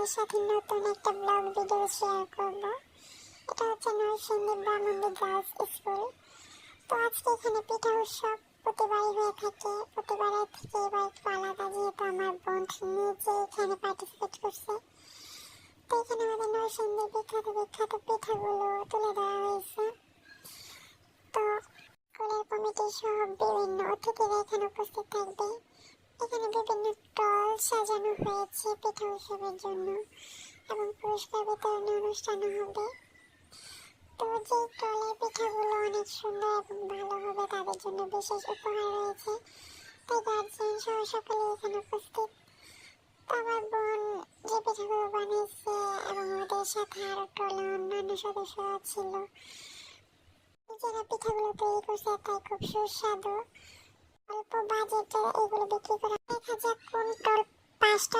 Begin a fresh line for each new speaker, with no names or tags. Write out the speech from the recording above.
আপনাদের সাথে নতুন একটা ব্লগ ভিডিও শেয়ার করব। এটা হচ্ছে নরসিংদী ব্রাহ্মণী গার্লস স্কুল। তো আজকে এখানে পিঠা উৎসব প্রতিবারই হয়ে থাকে, প্রতিবারের থেকে এবার একটু আলাদা, যেহেতু আমার বোন নিজে এখানে পার্টিসিপেট করছে। তো এখানে আমাদের নরসিংদীর বিখ্যাত বিখ্যাত পিঠাগুলো তুলে ধরা হয়েছে। তো স্কুলের কমিটি সহ বিভিন্ন অতিথিরা এখানে উপস্থিত থাকবে। এখানে বিভিন্ন স্টল সাজানো হয়েছে পিঠা উৎসবের জন্য এবং পুরস্কার বিতরণী অনুষ্ঠানও হবে। তো যে স্টলের পিঠাগুলো অনেক সুন্দর এবং ভালো হবে তাদের জন্য বিশেষ উপহার রয়েছে, তাই গার্জিয়ান সহ সকলে এখানে উপস্থিত। তো আমার বোন যে পিঠাগুলো বানিয়েছে এবং ওদের সাথে আরো টলে অন্যান্য সদস্যরা ছিল, যারা পিঠাগুলো তৈরি করছে তাই খুব সুস্বাদু। অল্প বাজেটে এগুলো বিক্রি করা। দেখা যাক কোন টল 5টা